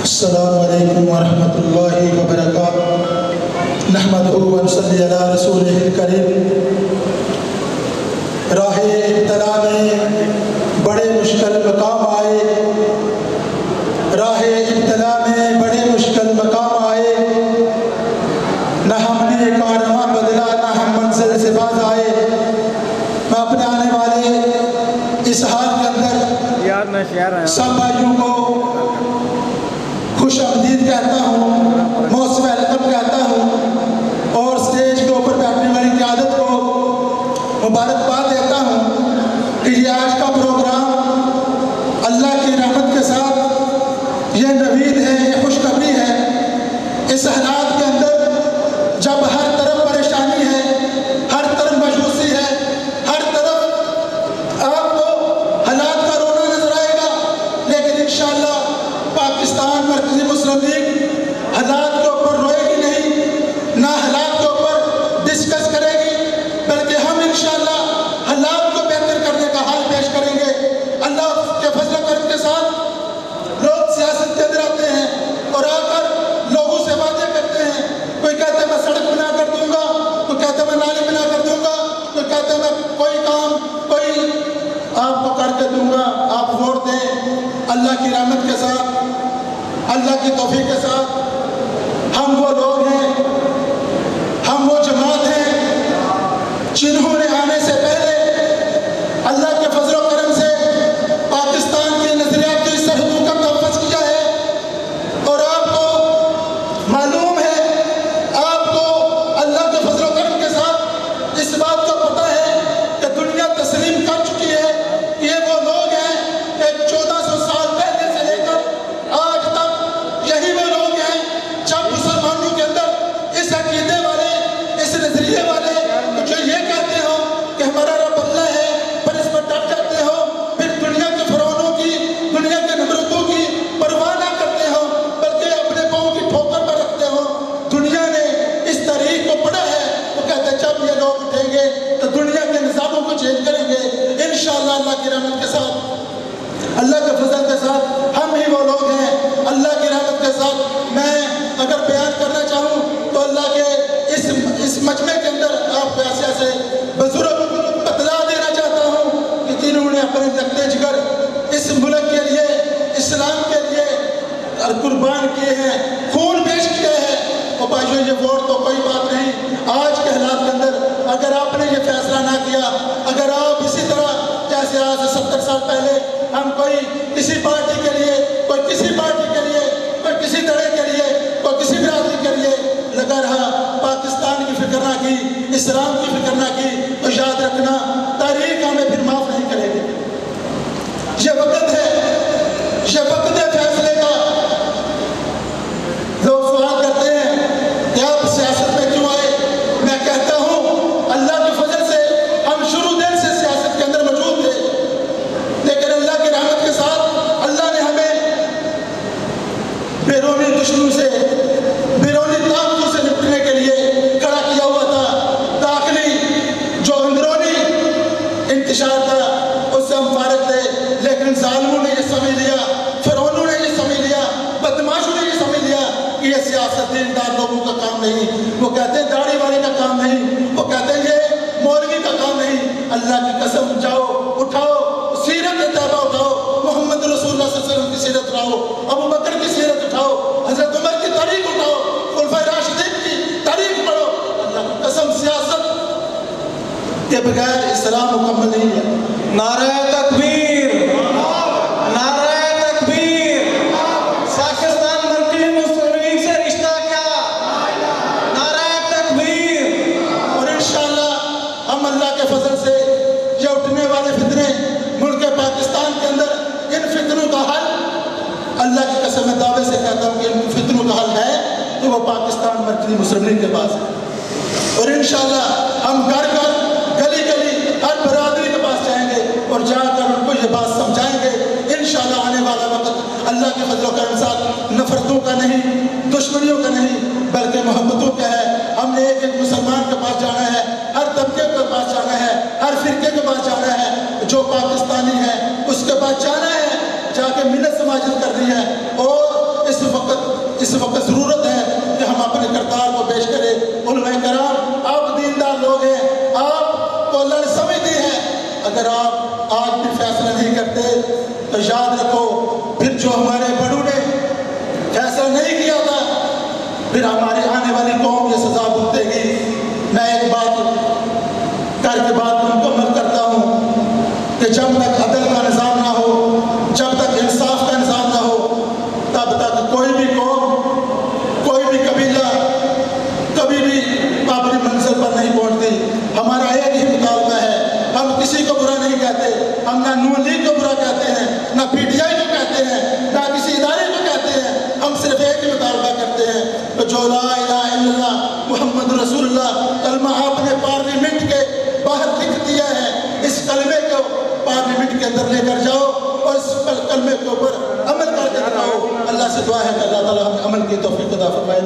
السلام علیکم ورحمۃ اللہ وبرکاتہ۔ نحمدہ و نصلی علی رسولہ الکریم۔ راہ ابتلا میں بڑے مشکل مقام آئے، راہ ابتلا میں بڑے مشکل مقام آئے، نہ ہم نے کارواں بدلا نہ ہم منزل سے باز آئے۔ میں اپنے آنے والے اس حال کے اندر سب بھائیوں کو خوش آمدید کہتا ہوں، موسٹ ویلکم کہتا ہوں، اور اسٹیج کے اوپر بیٹھنے والی قیادت کو مبارکباد دیتا ہوں کہ یہ آج کا پروگرام اللہ کی رحمت کے ساتھ یہ نوید ہے، یہ خوشخبری ہے۔ اس حالات کے اندر جب ہر طرف پریشانی ہے، ہر طرف مایوسی ہے، ہر طرف آپ کو حالات کا رونا نظر آئے گا، لیکن انشاءاللہ پاکستان مرکزی مسلم لیگ حالات کے اوپر روئے گی نہیں، نہ حالات کے اوپر ڈسکس کرے گی، بلکہ ہم انشاءاللہ حالات کو بہتر کرنے کا حال پیش کریں گے۔ اللہ کے فضل و کرم کے ساتھ لوگ سیاست کے اندر آتے ہیں اور آ کر لوگوں سے وعدے کرتے ہیں، کوئی کہتا ہے میں سڑک بنا کر دوں گا، کوئی کہتا ہے میں نالی بنا کر دوں گا، کوئی کہتا ہے میں کوئی کام کوئی آپ کو کر کے دوں گا، آپ ووٹ دیں۔ اللہ کی رحمت کے ساتھ، اللہ کی توفیق کے ساتھ ہم وہ لوگ ہیں، ہم وہ جماعت ہیں جنہوں نے آنے سے پہلے اللہ کے فضل و کرم سے پاکستان کی نظریاتی سرحدوں کا تحفظ کیا ہے، اور آپ کو معلوم ہے، آپ کو اللہ کے فضل و کرم کے ساتھ اس بات کا پتہ ہے کہ دنیا تسلیم کر چکی ہے کہ یہ وہ لوگ ہیں کہ 1400 سال پہلے سے لے کر آج تک یہی وہ لوگ ہیں جب مسلمانوں کے اندر اس عقیدے والے، اس نظریے والے جو یہ کہتے ہو کہ ہمارا رب اللہ ہے، پر اس پر ڈٹ جاتے ہو، پھر دنیا کے فرعونوں کی، دنیا کے نمرودوں کی پرواہ نہ کرتے ہو، بلکہ اپنے پاؤں کی ٹھوکر پر رکھتے ہو۔ دنیا نے اس تاریخ کو پڑھا ہے، وہ کہتے ہیں جب یہ لوگ اٹھیں گے تو دنیا کے نظاموں کو چینج کریں گے۔ انشاءاللہ اللہ کی رحمت کے ساتھ، اللہ کے فضل کے ساتھ ہم ہی وہ لوگ ہیں۔ اللہ کی رحمت کے ساتھ میں اگر بیان کرنا چاہوں تو اللہ کے اس مجمع کے اندر آپ کو ایسے ایسے بزرگ بتلا دینا چاہتا ہوں کہ جنہوں نے اپنے لگتے جگر اس ملک کے لیے، اسلام کے لیے قربان کیے ہیں، خون پیش کیا ہے۔ اور بھائیو یہ ووٹ تو کوئی بات نہیں، آج کے حالات کے اندر اگر آپ نے یہ فیصلہ نہ کیا، اگر آپ اسی طرح جیسے آج سے 70 سال پہلے ہم کوئی کسی پارٹی کے لیے، کوئی کسی پارٹی کے لیے، کوئی کسی طرح کے لیے، کوئی کسی برادری کے لیے لگا رہا، پاکستان کی فکر نہ کی، اسلام کی فکر نہ کی، تو یاد رکھنا تاریخ ہمیں پھر معاف نہیں کرے گی۔ یہ وقت ہے، یہ وقت ہے فیصلے کا۔ لوگ سوال کرتے ہیں کہ آپ سیاست میں کیوں آئے؟ میں کہتا ہوں اللہ کے فضل سے ہم شروع دن سے سیاست کے اندر موجود تھے، لیکن اللہ کی رحمت کے ساتھ اللہ نے ہمیں بیرونی دشمنوں سے، بیرونی طاقتوں سے نپٹنے کے لیے کھڑا کیا ہوا تھا۔ داخلی جو اندرونی انتشار تھا اس سے ہم فارغ تھے، لیکن ظالموں نے یہ سمجھ لیا، فرعونوں نے یہ سمجھ لیا، بدماشوں نے یہ سمجھ لیا کہ یہ سیاست دیندار لوگوں کا کام نہیں۔ وہ کہتے ہیں داڑھی والے کا کام نہیں، وہ کہتے ہیں یہ مولوی کا کام نہیں۔ اللہ کی قسم جاؤ، اٹھاؤ سیرت طیبہ اٹھاؤ، محمد رسول اللہ صلی اللہ علیہ وسلم کی سیرت اٹھاؤ، ابو بکر کی سیرت اٹھاؤ، حضرت عمر کی تاریخ اٹھاؤ، خلفائے راشدین کی تاریخ پڑھو۔ اللہ کی قسم سیاست کے بغیر اسلام مکمل نہیں ہے۔ نعرہ تکبیر، نعرہ تکبیر، پاکستان مرکزی مسلم لیگ سے رشتہ کیا؟ نعرہ تکبیر۔ اور انشاءاللہ ہم اللہ کے فضل سے یہ اٹھنے والے فتنے ملک پاکستان کے اندر ان فتنوں کا حل، اللہ کی قسم میں دعوے سے کہتا ہوں کہ ان فتنوں کا حل ہے تو وہ پاکستان مرکزی مسلم لیگ کے پاس ہے۔ اور انشاءاللہ ہم گھر گھر، گلی گلی، ہر برادری کے پاس جائیں گے اور جا کر ان کو یہ بات سمجھائیں گے۔ انشاءاللہ آنے والا وقت اللہ کے فضل و کرم ساتھ نفرتوں کا نہیں، دشمنیوں کا نہیں، بلکہ محبتوں کا ہے۔ ہم نے ایک ایک مسلمان کے پاس جانا ہے، ہر طبقے کے پاس جانا ہے، ہر فرقے کے پاس جانا ہے، جو پاکستانی ہے اس کے پاس جانا ہے، جا کے ملت سماجت کرنی ہے۔ اور اس وقت اپنے کردار کو پیش کرے۔ علماء کرام، آپ دیندار لوگ ہیں، آپ کو لڑ سمجھتی ہے، اگر آپ آج بھی فیصلہ نہیں کرتے تو یاد رکھو پھر جو ہمارے بڑوں نے فیصلہ نہیں کیا تھا پھر ہمارے آنے والی قوم یہ سزا بھگتے گی۔ میں ایک بات کر کے بات کو مکمل کرتا ہوں کہ جب تک عدل کا نظام نہ ہو، جب تک انصاف کا نظام نہ ہو، تب تک کوئی بھی قوم، کوئی بھی قبیلہ کبھی بھی اپنی منزل پر نہیں پہنچتی۔ ہمارا ایک ہی مطالبہ ہے، ہم کسی کو برا نہیں کہتے، ہم نہ نون لیگ کو برا کہتے ہیں، نہ پی ٹی آئی کو کہتے ہیں، نہ کسی ادارے کو کہتے ہیں، ہم صرف ایک ہی مطالبہ کرتے ہیں کہ جو لا الہ الا اللہ محمد رسول اللہ کلمہ آپ نے پارلیمنٹ کے باہر لکھ دیا ہے، اس کلمے کو پارلیمنٹ کے اندر لے کر جاؤ اور اس کلمے کے اوپر عمل کر کے دکھاؤ۔ اللہ سے دعا ہے کہ اللہ تعالیٰ ہمیں عمل کی توفیق عطا فرمائے۔